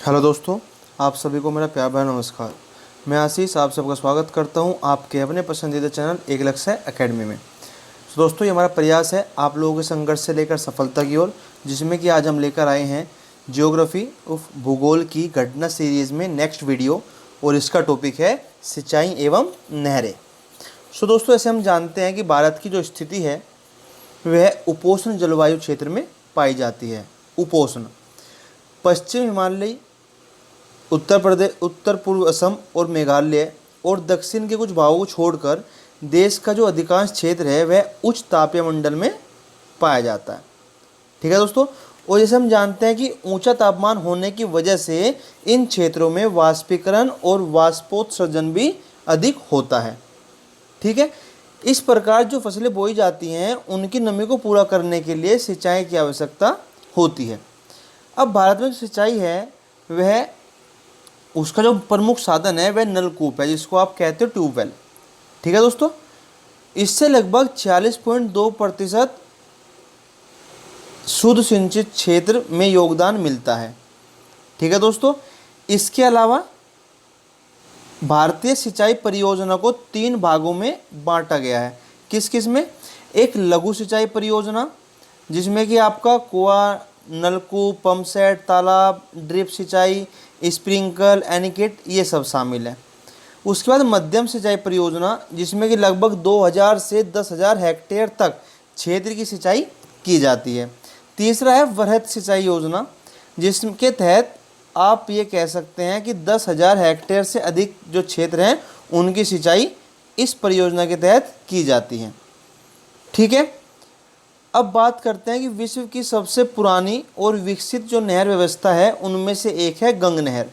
Hello दोस्तों, आप सभी को मेरा प्यार भरा नमस्कार। मैं आशीष आप सबका स्वागत करता हूं आपके अपने पसंदीदा चैनल एक लक्ष्य एकेडमी में। तो दोस्तों, ये हमारा प्रयास है आप लोगों के संघर्ष से लेकर सफलता की ओर, जिसमें कि आज हम लेकर आए हैं ज्योग्राफी उफ भूगोल की घटना सीरीज़ में नेक्स्ट वीडियो, और इसका टॉपिक है सिंचाई एवं नहरें। सो दोस्तों, ऐसे हम जानते हैं कि भारत की जो स्थिति है वह उपोष्ण जलवायु क्षेत्र में पाई जाती है। उपोष्ण पश्चिम हिमालय, उत्तर प्रदेश, उत्तर पूर्व असम और मेघालय और दक्षिण के कुछ भागों को छोड़कर देश का जो अधिकांश क्षेत्र है वह उच्च तापीय मंडल में पाया जाता है। ठीक है दोस्तों, और जैसे हम जानते हैं कि ऊंचा तापमान होने की वजह से इन क्षेत्रों में वाष्पीकरण और वाष्पोत्सर्जन भी अधिक होता है। ठीक है, इस प्रकार जो फसलें बोई जाती हैं उनकी नमी को पूरा करने के लिए सिंचाई की आवश्यकता होती है। अब भारत में जो सिंचाई है वह उसका जो प्रमुख साधन है वह नलकूप है, जिसको आप कहते हो ट्यूबवेल। ठीक है दोस्तों, इससे लगभग 46.2% शुद्ध सिंचित क्षेत्र में योगदान मिलता है। ठीक है दोस्तों, इसके अलावा भारतीय सिंचाई परियोजना को 3 भागों में बांटा गया है। किस किस में? एक लघु सिंचाई परियोजना, जिसमें कि आपका कुआं, नलकूप, पंप सेट, तालाब, ड्रिप सिंचाई, स्प्रिंकल, एनीकट, ये सब शामिल है। उसके बाद मध्यम सिंचाई परियोजना, जिसमें कि लगभग 2000 से 10,000 हेक्टेयर तक क्षेत्र की सिंचाई की जाती है। तीसरा है वृहद सिंचाई योजना, जिसके तहत आप ये कह सकते हैं कि 10,000 हेक्टेयर से अधिक जो क्षेत्र हैं उनकी सिंचाई इस परियोजना के तहत की जाती है। ठीक है, अब बात करते हैं कि विश्व की सबसे पुरानी और विकसित जो नहर व्यवस्था है उनमें से एक है गंग नहर।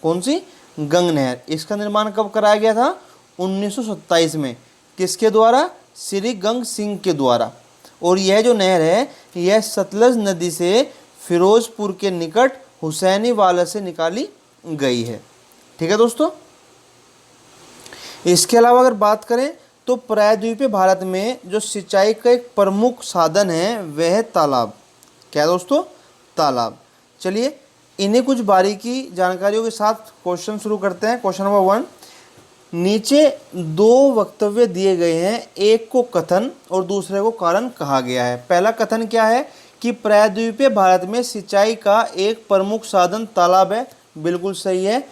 कौन सी? गंग नहर। इसका निर्माण कब कराया गया था? 1927 में। किसके द्वारा? श्री गंग सिंह के द्वारा। और यह जो नहर है यह सतलज नदी से फिरोजपुर के निकट हुसैनी वाला से निकाली गई है। ठीक है दोस्तों, इसके अलावा अगर बात करें तो प्रायद्वीपीय भारत में जो सिंचाई का एक प्रमुख साधन है वह है तालाब। क्या दोस्तों? तालाब। चलिए इन्हें कुछ बारीकी जानकारियों के साथ क्वेश्चन शुरू करते हैं। क्वेश्चन नंबर 1, नीचे 2 वक्तव्य दिए गए हैं, एक को कथन और दूसरे को कारण कहा गया है। पहला कथन क्या है कि प्रायद्वीपीय भारत में सिंचाई का एक प्रमुख साधन तालाब है। बिल्कुल सही है,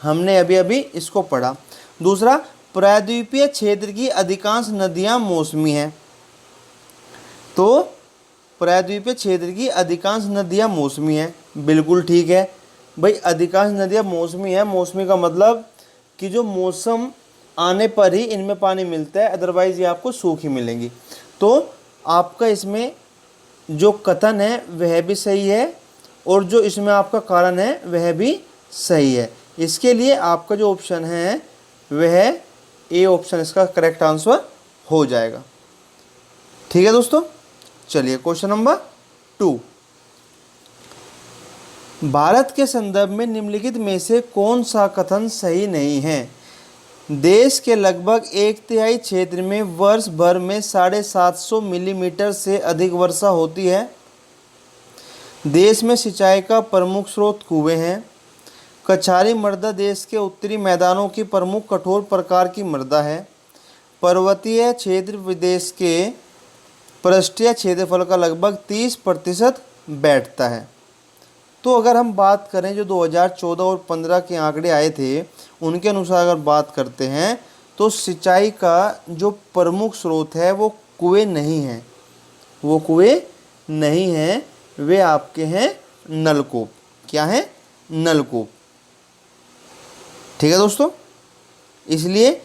हमने अभी अभी इसको पढ़ा। दूसरा, प्रायद्वीपीय क्षेत्र की अधिकांश नदियां मौसमी हैं। तो प्रायद्वीपीय क्षेत्र की अधिकांश नदियां मौसमी हैं। बिल्कुल ठीक है भाई, अधिकांश नदियां मौसमी हैं। मौसमी का मतलब कि जो मौसम आने पर ही इनमें पानी मिलता है, अदरवाइज ये आपको सूखी मिलेंगी। तो आपका इसमें जो कथन है वह भी सही है और जो इसमें आपका कारण है वह भी सही है। इसके लिए आपका जो ऑप्शन है वह ए ऑप्शन इसका करेक्ट आंसर हो जाएगा। ठीक है दोस्तों, चलिए क्वेश्चन नंबर 2, भारत के संदर्भ में निम्नलिखित में से कौन सा कथन सही नहीं है? देश के लगभग 1/3 क्षेत्र में वर्ष भर में 750 मिलीमीटर से अधिक वर्षा होती है। देश में सिंचाई का प्रमुख स्रोत कुएं हैं। कछारी मृदा देश के उत्तरी मैदानों की प्रमुख कठोर प्रकार की मृदा है। पर्वतीय क्षेत्र विदेश के पृष्ठीय क्षेत्रफल का लगभग 30% बैठता है। तो अगर हम बात करें जो 2014 और 15 के आंकड़े आए थे उनके अनुसार अगर बात करते हैं तो सिंचाई का जो प्रमुख स्रोत है वो कुएं नहीं है, वो कुएं नहीं हैं, वे आपके हैं नलकूप। क्या है? नलकूप। ठीक है दोस्तों, इसलिए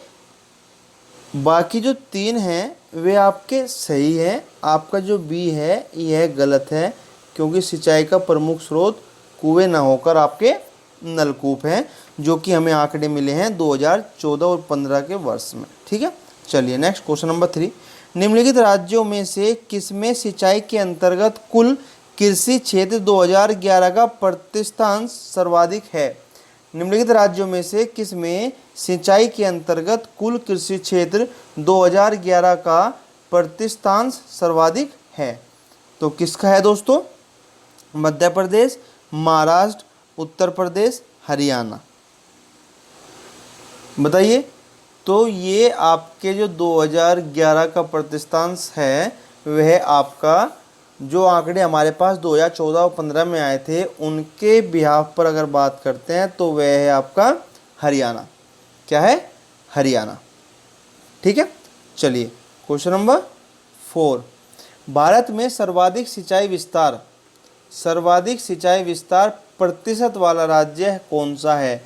बाकी जो 3 हैं वे आपके सही हैं। आपका जो बी है यह गलत है, क्योंकि सिंचाई का प्रमुख स्रोत कुएं ना होकर आपके नलकूप हैं, जो कि हमें आंकड़े मिले हैं 2014 और 15 के वर्ष में। ठीक है, चलिए नेक्स्ट क्वेश्चन नंबर 3, निम्नलिखित राज्यों में से किसमें सिंचाई के अंतर्गत कुल कृषि क्षेत्र 2011 का प्रतिशतांश सर्वाधिक है? निम्नलिखित राज्यों में से किसमें सिंचाई के अंतर्गत कुल कृषि क्षेत्र 2011 का प्रतिशतांश सर्वाधिक है? तो किसका है दोस्तों? मध्य प्रदेश, महाराष्ट्र, उत्तर प्रदेश, हरियाणा। बताइए। तो ये आपके जो 2011 का प्रतिशतांश है वह आपका जो आंकड़े हमारे पास 2014 और 15 में आए थे उनके बिहाफ पर अगर बात करते हैं तो वह है आपका हरियाणा। क्या है? हरियाणा। ठीक है। चलिए क्वेश्चन नंबर 4। भारत में सर्वाधिक सिंचाई विस्तार प्रतिशत वाला राज्य कौन सा है?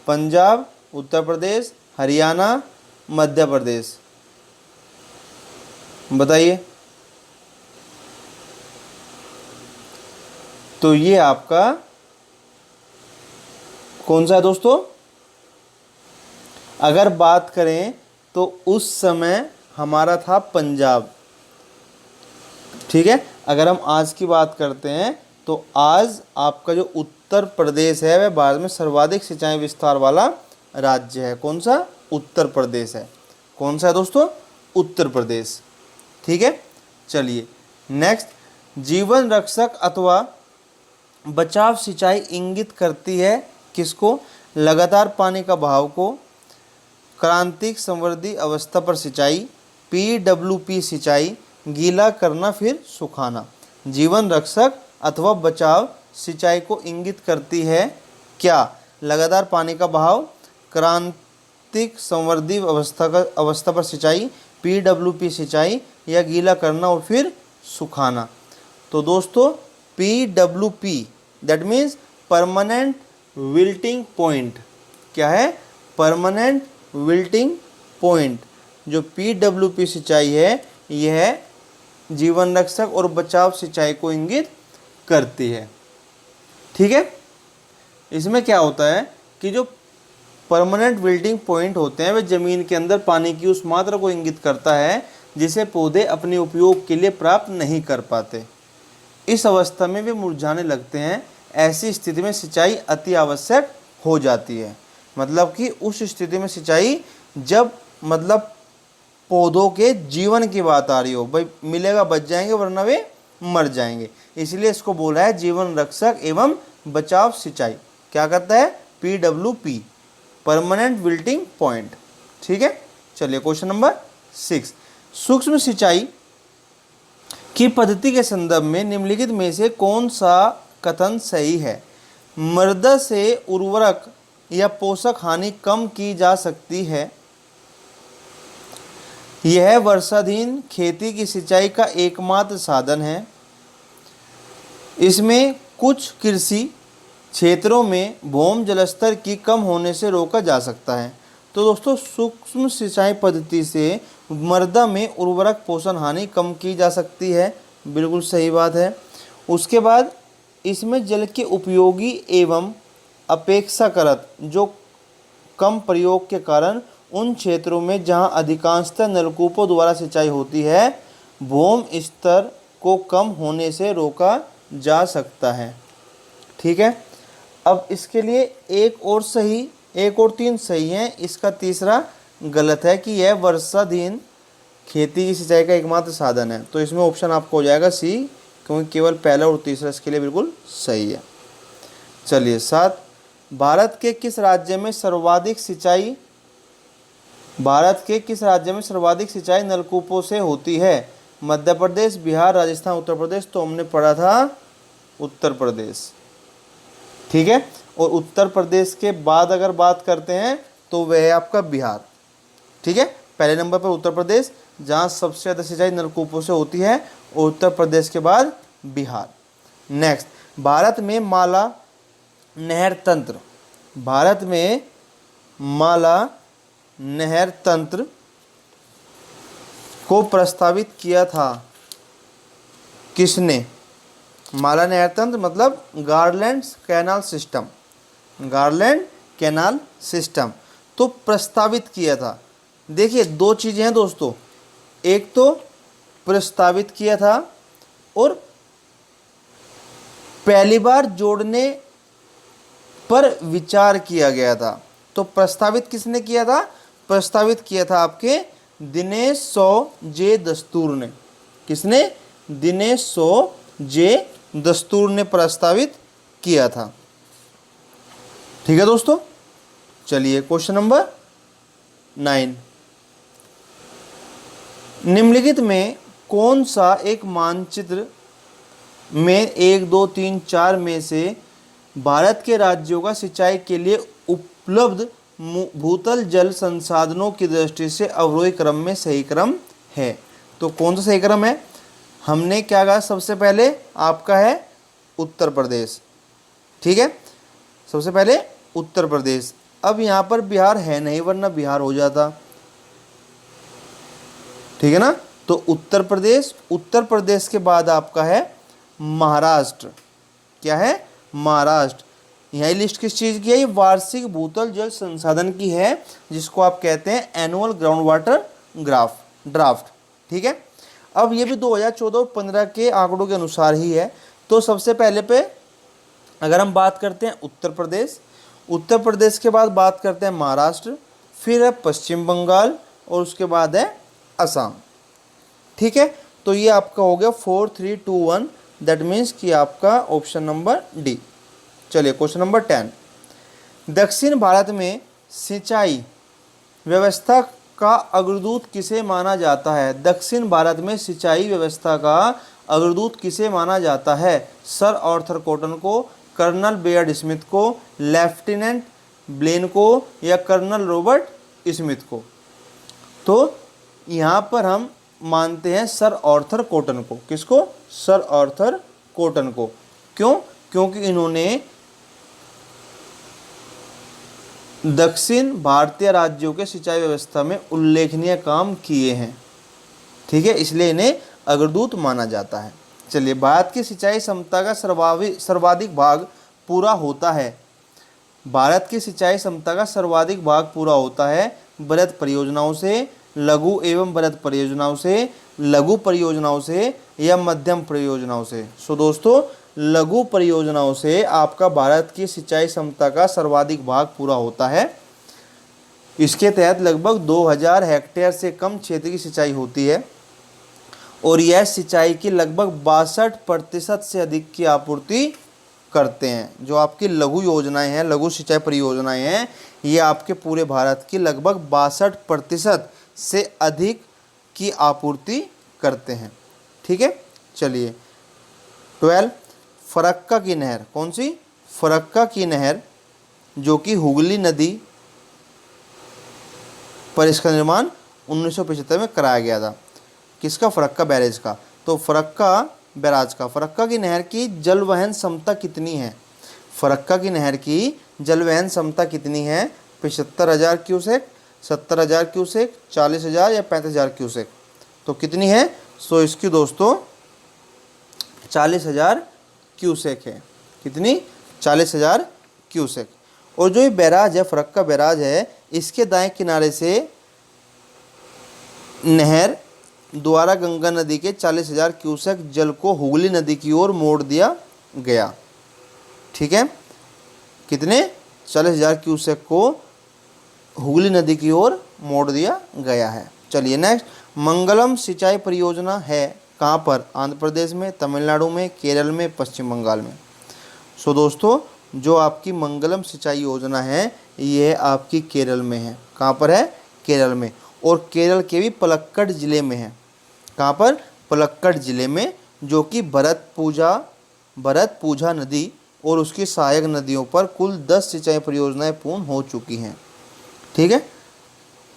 पंजाब, उत्तर प्रदेश, हरियाणा, मध्य प्रदेश। बताइए। तो ये आपका कौन सा है दोस्तों? अगर बात करें तो उस समय हमारा था पंजाब। ठीक है। अगर हम आज की बात करते हैं तो आज आपका जो उत्तर प्रदेश है वह भारत में सर्वाधिक सिंचाई विस्तार वाला राज्य है। कौन सा? उत्तर प्रदेश है। कौन सा है दोस्तों? उत्तर प्रदेश। ठीक है। चलिए नेक्स्ट, जीवन रक्षक अथवा बचाव सिंचाई इंगित करती है किसको? लगातार पानी का बहाव को, क्रांतिक संवर्धी अवस्था पर सिंचाई, PWP सिंचाई, गीला करना फिर सुखाना। जीवन रक्षक अथवा बचाव सिंचाई को इंगित करती है क्या? लगातार पानी का बहाव, क्रांतिक संवर्धी अवस्था पर सिंचाई, PWP सिंचाई या गीला करना और फिर सुखाना। तो दोस्तों PWP that means permanent wilting point. क्या है? Permanent wilting point. जो PWP सिंचाई है यह जीवन रक्षक और बचाव सिंचाई को इंगित करती है। ठीक है। इसमें क्या होता है कि जो परमानेंट विल्टिंग पॉइंट होते हैं वे जमीन के अंदर पानी की उस मात्रा को इंगित करता है जिसे पौधे अपने उपयोग के लिए प्राप्त नहीं कर पाते। इस अवस्था में वे मुरझाने लगते हैं। ऐसी स्थिति में सिंचाई अति आवश्यक हो जाती है। मतलब कि उस स्थिति में सिंचाई जब मतलब पौधों के जीवन की बात आ रही हो, भाई मिलेगा बच जाएंगे वरना वे मर जाएंगे, इसलिए इसको बोला है जीवन रक्षक एवं बचाव सिंचाई। क्या करता है? PWP permanent wilting point. ठीक है। चलिए क्वेश्चन नंबर 6। सूक्ष्म सिंचाई की पद्धति के संदर्भ में निम्नलिखित में से कौन सा कथन सही है? मृदा से उर्वरक या पोषक हानि कम की जा सकती है। यह वर्षाधीन खेती की सिंचाई का एकमात्र साधन है। इसमें कुछ कृषि क्षेत्रों में भूमि जलस्तर की कम होने से रोका जा सकता है। तो दोस्तों सूक्ष्म सिंचाई पद्धति से मृदा में उर्वरक पोषण हानि कम की जा सकती है। बिल्कुल सही बात है। उसके बाद इसमें जल के उपयोगी एवं अपेक्षाकृत जो कम प्रयोग के कारण उन क्षेत्रों में जहां अधिकांशतः नलकूपों द्वारा सिंचाई होती है भूमि स्तर को कम होने से रोका जा सकता है। ठीक है। अब इसके लिए एक और 3 सही हैं। इसका तीसरा गलत है कि यह वर्षाधीन खेती की सिंचाई का एकमात्र साधन है। तो इसमें ऑप्शन आपको हो जाएगा C, क्योंकि केवल पहला और तीसरा इसके लिए बिल्कुल सही है। चलिए 7। भारत के किस राज्य में सर्वाधिक सिंचाई नलकूपों से होती है? मध्य प्रदेश, बिहार, राजस्थान, उत्तर प्रदेश। तो हमने पढ़ा था उत्तर प्रदेश। ठीक है। और उत्तर प्रदेश के बाद अगर बात करते हैं तो वह है आपका बिहार। ठीक है। पहले नंबर पर उत्तर प्रदेश जहाँ सबसे ज़्यादा सिंचाई नलकूपों से होती है, और उत्तर प्रदेश के बाद बिहार। नेक्स्ट, भारत में माला नहर तंत्र को प्रस्तावित किया था किसने? माला नहर तंत्र मतलब गारलैंड कैनाल सिस्टम तो प्रस्तावित किया था। देखिए 2 चीज़ें हैं दोस्तों, एक तो प्रस्तावित किया था और पहली बार जोड़ने पर विचार किया गया था। तो प्रस्तावित किसने किया था? प्रस्तावित किया था आपके दिनेश जे दस्तूर ने। किसने? दिनेश जे दस्तूर ने प्रस्तावित किया था। ठीक है दोस्तों। चलिए क्वेश्चन नंबर 9, निम्नलिखित में कौन सा एक मानचित्र में 1 2 3 4 में से भारत के राज्यों का सिंचाई के लिए उपलब्ध भूतल जल संसाधनों की दृष्टि से अवरोही क्रम में सही क्रम है? तो कौन सा सही क्रम है? हमने क्या कहा? सबसे पहले आपका है उत्तर प्रदेश। ठीक है, सबसे पहले उत्तर प्रदेश। अब यहाँ पर बिहार है नहीं, वरना बिहार हो जाता। ठीक है ना, तो उत्तर प्रदेश, उत्तर प्रदेश के बाद आपका है महाराष्ट्र। क्या है? महाराष्ट्र। यही लिस्ट किस चीज़ की है? ये वार्षिक भूतल जल संसाधन की है, जिसको आप कहते हैं एनुअल ग्राउंड वाटर ड्राफ्ट। ठीक है, अब ये भी 2014 और 15 के आंकड़ों के अनुसार ही है। तो सबसे पहले पे अगर हम बात करते हैं उत्तर प्रदेश, उत्तर प्रदेश के बाद बात करते हैं महाराष्ट्र, फिर है पश्चिम बंगाल और उसके बाद है असम। ठीक है, तो ये आपका हो गया 4 3 2 1, दैट मीन्स कि आपका ऑप्शन नंबर डी। चलिए क्वेश्चन नंबर 10, दक्षिण भारत में सिंचाई व्यवस्था का अग्रदूत किसे माना जाता है? दक्षिण भारत में सिंचाई व्यवस्था का अग्रदूत किसे माना जाता है? सर आर्थर कॉटन को, कर्नल बेयर्ड स्मिथ को, लेफ्टिनेंट ब्लेन को, या कर्नल रॉबर्ट स्मिथ को? तो यहाँ पर हम मानते हैं सर आर्थर कॉटन को। किसको? सर आर्थर कॉटन को। क्यों? क्योंकि इन्होंने दक्षिण भारतीय राज्यों के सिंचाई व्यवस्था में उल्लेखनीय काम किए हैं। ठीक है, इसलिए इन्हें अग्रदूत माना जाता है। चलिए, भारत की सिंचाई क्षमता का सर्वाधिक भाग पूरा होता है। भारत की सिंचाई क्षमता का सर्वाधिक भाग पूरा होता है बृहत परियोजनाओं से, लघु एवं बृहत परियोजनाओं से, लघु परियोजनाओं से, या मध्यम परियोजनाओं से। सो दोस्तों, लघु परियोजनाओं से आपका भारत की सिंचाई क्षमता का सर्वाधिक भाग पूरा होता है। इसके तहत लगभग 2000 हेक्टेयर से कम क्षेत्र की सिंचाई होती है और यह सिंचाई की लगभग 62% से अधिक की आपूर्ति करते हैं। जो आपकी लघु योजनाएं हैं, लघु सिंचाई परियोजनाएं हैं, ये आपके पूरे भारत की लगभग 62% से अधिक की आपूर्ति करते हैं। ठीक है, चलिए 12, फरक्का की नहर। कौन सी? फरक्का की नहर, जो कि हुगली नदी पर इसका निर्माण 1975 में कराया गया था। किसका? फरक्का बैरेज का। तो फरक्का बैराज का, फरक्का की नहर की जल वहन क्षमता कितनी है? फरक्का की नहर की जल वहन क्षमता कितनी है? 75,000 क्यूसेक, 70,000 क्यूसेक, 40,000 या 35,000 क्यूसेक? तो कितनी है? सो इसकी दोस्तों 40,000 क्यूसेक है। कितनी? 40,000 क्यूसेक। और जो ये बैराज है, फरक्का बैराज है, इसके दाएं किनारे से नहर द्वारा गंगा नदी के 40,000 क्यूसेक जल को हुगली नदी की ओर मोड़ दिया गया। ठीक है, कितने? 40,000 क्यूसेक को हुगली नदी की ओर मोड़ दिया गया है। चलिए नेक्स्ट, मंगलम सिंचाई परियोजना है कहाँ पर? आंध्र प्रदेश में, तमिलनाडु में, केरल में, पश्चिम बंगाल में। सो दोस्तों, जो आपकी मंगलम सिंचाई योजना है, ये आपकी केरल में है। कहाँ पर है? केरल में। और केरल के भी पलक्कड़ ज़िले में है। कहाँ पर? पलक्कड़ ज़िले में, जो कि भरतपुझा नदी और उसकी सहायक नदियों पर कुल 10 सिंचाई परियोजनाएं पूर्ण हो चुकी हैं। ठीक है,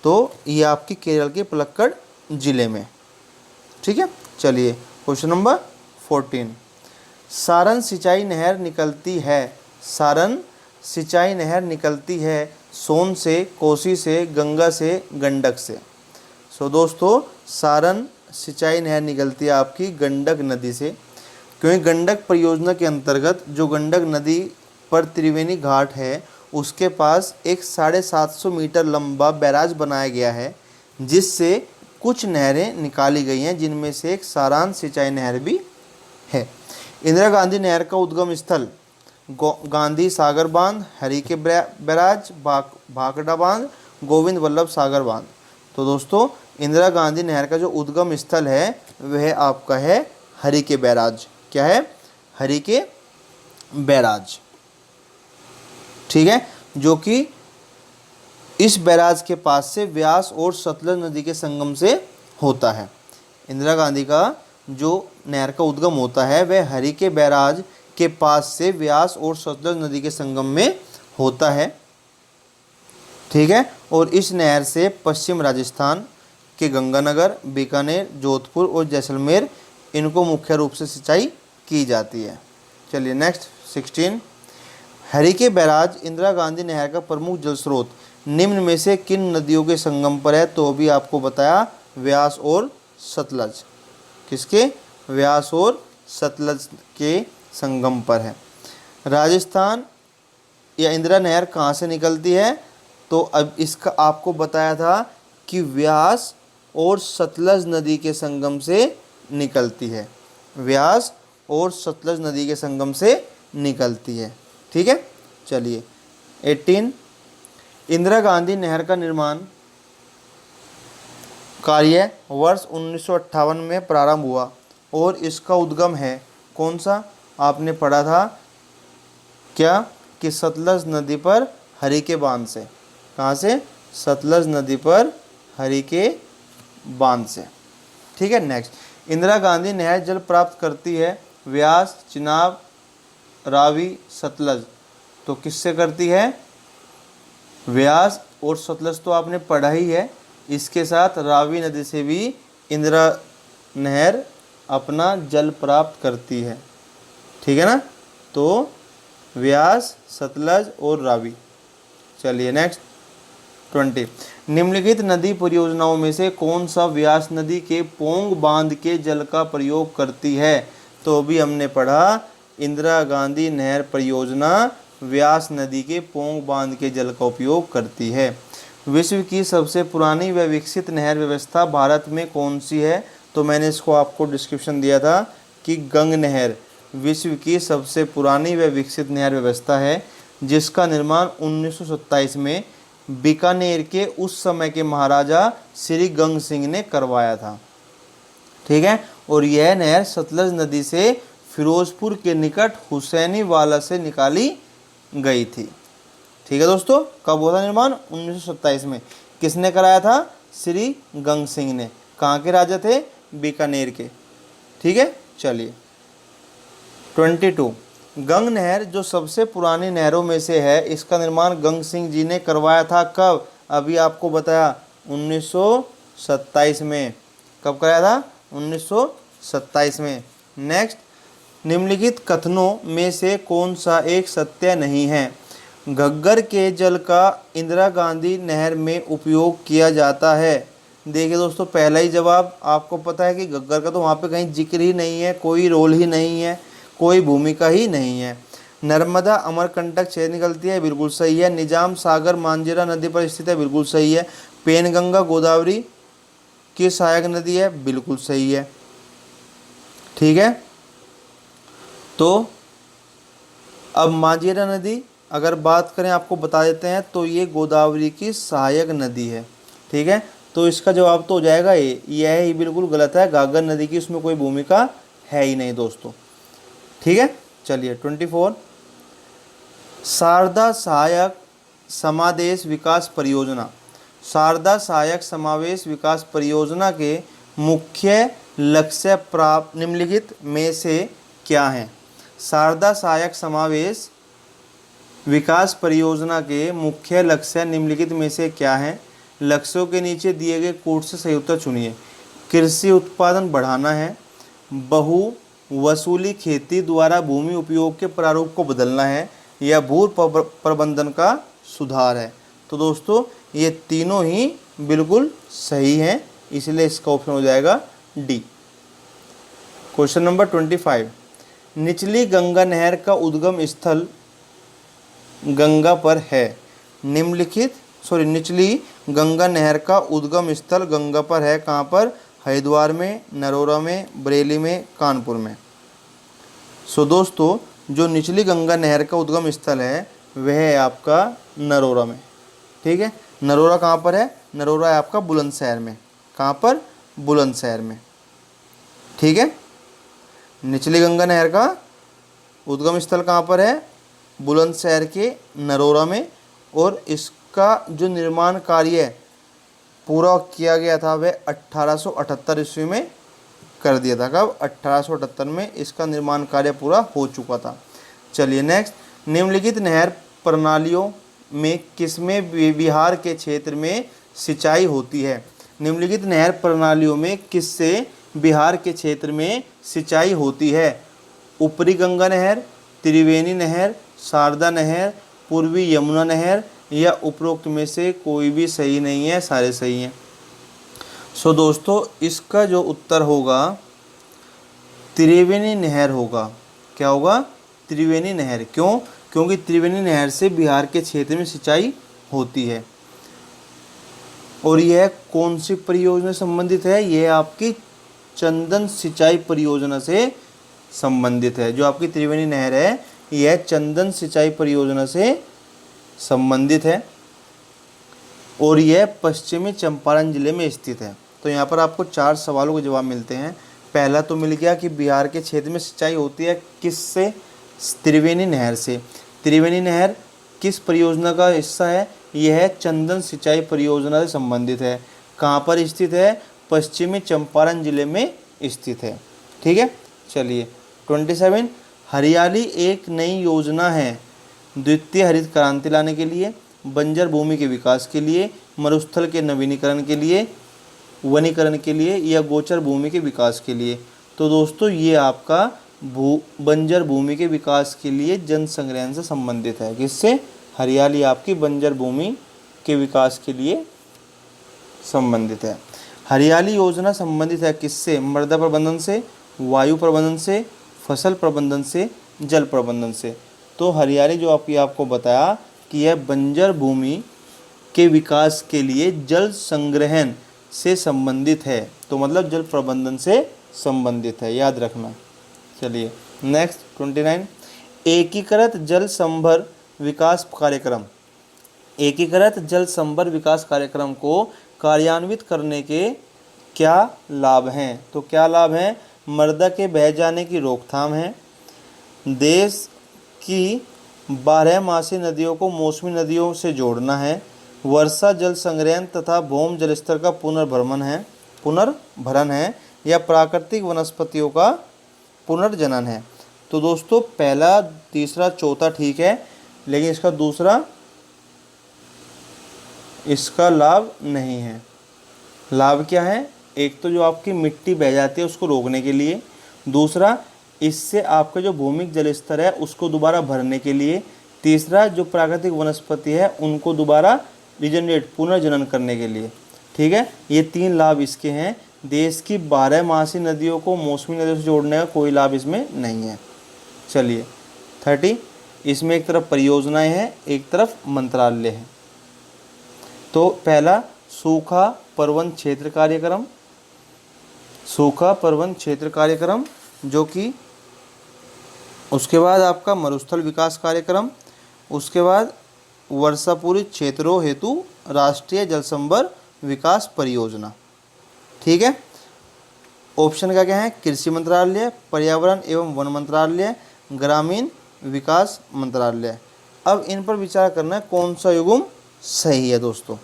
तो ये आपकी केरल के पलक्कड़ ज़िले में। ठीक है, चलिए क्वेश्चन नंबर 14, सारण सिंचाई नहर निकलती है। सारण सिंचाई नहर निकलती है सोन से, कोसी से, गंगा से, गंडक से। सो दोस्तों, सारण सिंचाई नहर निकलती है आपकी गंडक नदी से, क्योंकि गंडक परियोजना के अंतर्गत जो गंडक नदी पर त्रिवेणी घाट है, उसके पास एक 750 मीटर लंबा बैराज बनाया गया है, जिससे कुछ नहरें निकाली गई हैं, जिनमें से एक सारण सिंचाई नहर भी है। इंदिरा गांधी नहर का उद्गम स्थल गांधी सागर बांध, हरिके बैराज, भाखड़ा बांध, गोविंद वल्लभ सागर बांध। तो दोस्तों, इंदिरा गांधी नहर का जो उद्गम स्थल है वह आपका है हरिके बैराज। क्या है? हरिके बैराज। ठीक है, जो कि इस बैराज के पास से व्यास और सतलज नदी के संगम से होता है। इंदिरा गांधी का जो नहर का उद्गम होता है वह हरिके बैराज के पास से व्यास और सतलज नदी के संगम में होता है। ठीक है, और इस नहर से पश्चिम राजस्थान के गंगानगर, बीकानेर, जोधपुर और जैसलमेर इनको मुख्य रूप से सिंचाई की जाती है। चलिए नेक्स्ट 16, हरिके बैराज इंदिरा गांधी नहर का प्रमुख जल स्रोत निम्न में से किन नदियों के संगम पर है? तो अभी आपको बताया व्यास और सतलज। किसके? व्यास और सतलज के संगम पर है। राजस्थान या इंदिरा नहर कहाँ से निकलती है? तो अब इसका आपको बताया था कि व्यास और सतलज नदी के संगम से निकलती है। व्यास और सतलज नदी के संगम से निकलती है। ठीक है, चलिए 18, इंदिरा गांधी नहर का निर्माण कार्य वर्ष 1958 में प्रारंभ हुआ और इसका उद्गम है कौन सा? आपने पढ़ा था क्या कि सतलज नदी पर हरिके बांध से। कहाँ से? सतलज नदी पर हरिके बांध से। ठीक है, नेक्स्ट, इंदिरा गांधी नहर जल प्राप्त करती है व्यास, चिनाब, रावी, सतलज। तो किससे करती है? व्यास और सतलज तो आपने पढ़ा ही है, इसके साथ रावी नदी से भी इंदिरा नहर अपना जल प्राप्त करती है। ठीक है ना, तो व्यास, सतलज और रावी। चलिए नेक्स्ट 20, निम्नलिखित नदी परियोजनाओं में से कौन सा व्यास नदी के पोंग बांध के जल का प्रयोग करती है? तो अभी हमने पढ़ा इंदिरा गांधी नहर परियोजना व्यास नदी के पोंग बांध के जल का उपयोग करती है। विश्व की सबसे पुरानी व विकसित नहर व्यवस्था भारत में कौन सी है? तो मैंने इसको आपको डिस्क्रिप्शन दिया था कि गंग नहर विश्व की सबसे पुरानी व विकसित नहर व्यवस्था है, जिसका निर्माण 1927 में बीकानेर के उस समय के महाराजा श्री गंग सिंह ने करवाया था। ठीक है, और यह नहर सतलज नदी से फिरोजपुर के निकट हुसैनी वाला से निकाली गई थी। ठीक है दोस्तों, कब हुआ था निर्माण? 1927 में। किसने कराया था? श्री गंग सिंह ने। कहाँ के राजा थे? बीकानेर के। ठीक है, चलिए 22, गंग नहर जो सबसे पुरानी नहरों में से है, इसका निर्माण गंग सिंह जी ने करवाया था। कब? अभी आपको बताया 1927 में। कब कराया था? 1927 में। नेक्स्ट, निम्नलिखित कथनों में से कौन सा एक सत्य नहीं है? घग्गर के जल का इंदिरा गांधी नहर में उपयोग किया जाता है। देखिए दोस्तों, पहला ही जवाब आपको पता है कि घग्गर का तो वहाँ पे कहीं जिक्र ही नहीं है, कोई रोल ही नहीं है, कोई भूमिका ही नहीं है। नर्मदा अमरकंटक से निकलती है, बिल्कुल सही है। निजाम सागर मांजरा नदी पर स्थित है, बिल्कुल सही है। पेनगंगा गोदावरी की सहायक नदी है, बिल्कुल सही है। ठीक है, तो अब मांजरा नदी अगर बात करें, आपको बता देते हैं, तो ये गोदावरी की सहायक नदी है। ठीक है, तो इसका जवाब तो हो जाएगा यह ही बिल्कुल गलत है। घाघर नदी की उसमें कोई भूमिका है ही नहीं दोस्तों। ठीक है, चलिए 24, शारदा सहायक समावेश विकास परियोजना। शारदा सहायक समावेश विकास परियोजना के मुख्य लक्ष्य प्राप्त निम्नलिखित में से क्या हैं? शारदा सहायक समावेश विकास परियोजना के मुख्य लक्ष्य निम्नलिखित में से क्या हैं? लक्ष्यों के नीचे दिए गए कोड से सही उत्तर चुनिए। कृषि उत्पादन बढ़ाना है, बहु वसूली खेती द्वारा भूमि उपयोग के प्रारूप को बदलना है, या भू प्रबंधन का सुधार है। तो दोस्तों ये तीनों ही बिल्कुल सही हैं, इसलिए इसका ऑप्शन हो जाएगा डी। क्वेश्चन नंबर 25, निचली गंगा नहर का उद्गम स्थल गंगा पर है। निचली गंगा नहर का उद्गम स्थल गंगा पर है। कहाँ पर? हरिद्वार में, नरोरा में, बरेली में, कानपुर में। सो दोस्तों जो निचली गंगा नहर का उद्गम स्थल है वह है आपका नरोरा में। ठीक है, नरोरा कहाँ पर है? नरोरा है आपका बुलंदशहर में। कहाँ पर? बुलंदशहर में। ठीक है, निचली गंगा नहर का उद्गम स्थल कहाँ पर है? बुलंदशहर के नरोरा में। और इसका जो निर्माण कार्य पूरा किया गया था वह 1878 ईस्वी में कर दिया था। कब? 1878 में इसका निर्माण कार्य पूरा हो चुका था। चलिए नेक्स्ट, निम्नलिखित नहर प्रणालियों में किसमें बिहार के क्षेत्र में सिंचाई होती है? निम्नलिखित नहर प्रणालियों में किससे बिहार के क्षेत्र में सिंचाई होती है? ऊपरी गंगा नहर, त्रिवेणी नहर, शारदा नहर, पूर्वी यमुना नहर या उपरोक्त में से कोई भी सही नहीं है, सारे सही हैं। सो दोस्तों इसका जो उत्तर होगा त्रिवेणी नहर होगा। क्या होगा? त्रिवेणी नहर। क्यों? क्योंकि त्रिवेणी नहर से बिहार के क्षेत्र में सिंचाई होती है। और यह कौन सी परियोजना से संबंधित है? यह आपकी चंदन सिंचाई परियोजना से संबंधित है। जो आपकी त्रिवेणी नहर है यह चंदन सिंचाई परियोजना से संबंधित है और यह पश्चिमी चंपारण जिले में स्थित है। तो यहाँ पर आपको 4 सवालों के जवाब मिलते हैं। पहला तो मिल गया कि बिहार के क्षेत्र में सिंचाई होती है किससे? त्रिवेणी नहर से। त्रिवेणी नहर किस परियोजना का हिस्सा है? यह चंदन सिंचाई परियोजना से संबंधित है। कहाँ पर स्थित है? पश्चिमी चंपारण जिले में स्थित है। ठीक है। चलिए 27, हरियाली एक नई योजना है द्वितीय हरित क्रांति लाने के लिए, बंजर भूमि के विकास के लिए, मरुस्थल के नवीनीकरण के लिए, वनीकरण के लिए या गोचर भूमि के विकास के लिए। तो दोस्तों ये आपका बंजर भूमि के विकास के लिए जन संग्रहण से संबंधित है। किससे? हरियाली आपकी बंजर भूमि के विकास के लिए संबंधित है। हरियाली योजना संबंधित है किससे? मृदा प्रबंधन से, वायु प्रबंधन से, फसल प्रबंधन से, जल प्रबंधन से। तो हरियाली जो आपको बताया कि यह बंजर भूमि के विकास के लिए जल संग्रहण से संबंधित है। तो मतलब जल प्रबंधन से संबंधित है, याद रखना। चलिए नेक्स्ट 29, एकीकृत जल संभर विकास कार्यक्रम। एकीकृत जल संभर विकास कार्यक्रम को कार्यान्वित करने के क्या लाभ हैं? तो क्या लाभ हैं? मृदा के बह जाने की रोकथाम है, देश की 12मासी नदियों को मौसमी नदियों से जोड़ना है, वर्षा जल संग्रहण तथा भौम जलस्तर का पुनर्भरण है या प्राकृतिक वनस्पतियों का पुनर्जनन है। तो दोस्तों पहला, तीसरा, चौथा ठीक है, लेकिन इसका दूसरा इसका लाभ नहीं है। लाभ क्या है? एक तो जो आपकी मिट्टी बह जाती है उसको रोकने के लिए, दूसरा इससे आपका जो भूमिक जलस्तर है उसको दोबारा भरने के लिए, तीसरा जो प्राकृतिक वनस्पति है उनको दोबारा रिजनरेट पुनर्जनन करने के लिए। ठीक है, ये 3 लाभ इसके हैं। देश की 12मासी नदियों को मौसमी नदियों से जोड़ने का कोई लाभ इसमें नहीं है। चलिए 30, इसमें एक तरफ परियोजनाएं हैं, एक तरफ मंत्रालय है। तो पहला सूखा पर्वन क्षेत्र कार्यक्रम, सूखा पर्वन क्षेत्र कार्यक्रम जो कि, उसके बाद आपका मरुस्थल विकास कार्यक्रम, उसके बाद वर्षापूरित क्षेत्रों हेतु राष्ट्रीय जल संभर विकास परियोजना। ठीक है। ऑप्शन का क्या है? कृषि मंत्रालय, पर्यावरण एवं वन मंत्रालय, ग्रामीण विकास मंत्रालय। अब इन पर विचार करना है कौन सा युग्म सही है दोस्तों।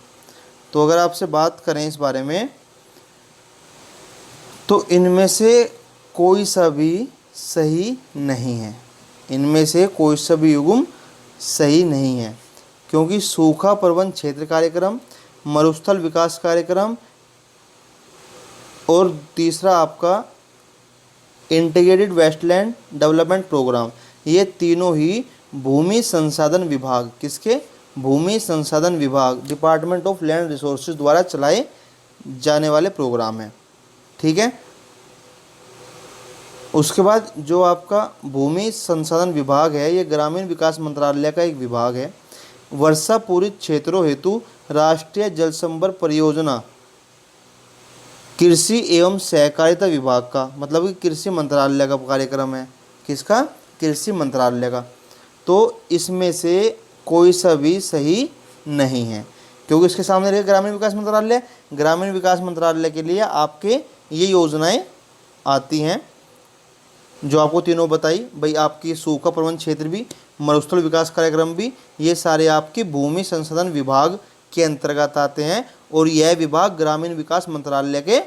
तो अगर आपसे बात करें इस बारे में तो इनमें से कोई सा भी सही नहीं है। इनमें से कोई सा भी युग्म सही नहीं है, क्योंकि सूखा प्रबंध क्षेत्र कार्यक्रम, मरुस्थल विकास कार्यक्रम और तीसरा आपका इंटीग्रेटेड वेस्टलैंड डेवलपमेंट प्रोग्राम, ये तीनों ही भूमि संसाधन विभाग, किसके? भूमि संसाधन विभाग, डिपार्टमेंट ऑफ लैंड रिसोर्सेज द्वारा चलाए जाने वाले प्रोग्राम हैं। ठीक है। उसके बाद जो आपका भूमि संसाधन विभाग है ये ग्रामीण विकास मंत्रालय का एक विभाग है। वर्षा पूरित क्षेत्रों हेतु राष्ट्रीय जल संभर परियोजना कृषि एवं सहकारिता विभाग का, मतलब कि कृषि मंत्रालय का कार्यक्रम है। किसका? कृषि मंत्रालय का। तो इसमें से कोई सा भी सही नहीं है, क्योंकि इसके सामने रहेगा ग्रामीण विकास मंत्रालय। ग्रामीण विकास मंत्रालय के लिए आपके ये योजनाएं आती हैं। जो आपको तीनों बताई भाई, आपकी सूखा प्रबंधन क्षेत्र भी, मरुस्थल विकास कार्यक्रम भी, ये सारे आपके भूमि संसाधन विभाग के अंतर्गत आते हैं और यह विभाग ग्रामीण विकास मंत्रालय के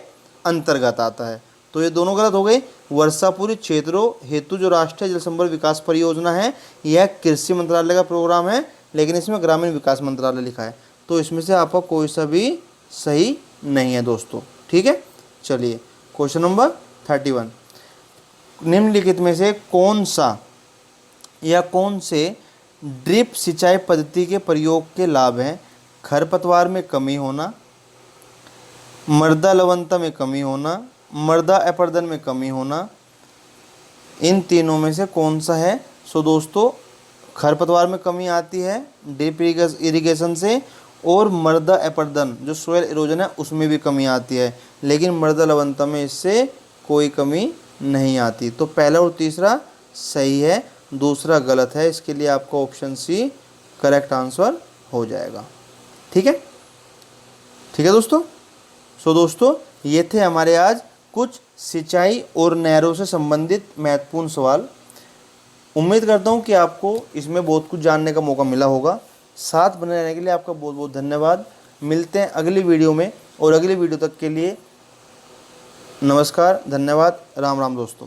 अंतर्गत आता है। तो ये दोनों गलत हो गए। वर्षापूर्व क्षेत्रों हेतु जो राष्ट्रीय जल संपदा विकास परियोजना है, यह कृषि मंत्रालय का प्रोग्राम है, लेकिन इसमें ग्रामीण विकास मंत्रालय लिखा है। तो इसमें से आपका कोई सा भी सही नहीं है दोस्तों, ठीक है। चलिए क्वेश्चन नंबर 31, निम्नलिखित में से कौन सा या कौन से ड्रिप सिंचाई पद्धति के प्रयोग के लाभ हैं? खरपतवार में कमी होना, मृदा लवणता में कमी होना, मृदा अपरदन में कमी होना, इन तीनों में से कौन सा है? सो दोस्तों, खरपतवार में कमी आती है ड्रिप इरिगेशन से, और मृदा अपरदन जो सोयल इरोजन है उसमें भी कमी आती है, लेकिन मृदा लवणता में इससे कोई कमी नहीं आती। तो पहला और तीसरा सही है, दूसरा गलत है। इसके लिए आपका ऑप्शन सी करेक्ट आंसर हो जाएगा, ठीक है। ठीक है दोस्तों। सो दोस्तों, ये थे हमारे आज कुछ सिंचाई और नहरों से संबंधित महत्वपूर्ण सवाल। उम्मीद करता हूँ कि आपको इसमें बहुत कुछ जानने का मौका मिला होगा। साथ बने रहने के लिए आपका बहुत बहुत धन्यवाद। मिलते हैं अगली वीडियो में, और अगली वीडियो तक के लिए नमस्कार, धन्यवाद, राम राम दोस्तों।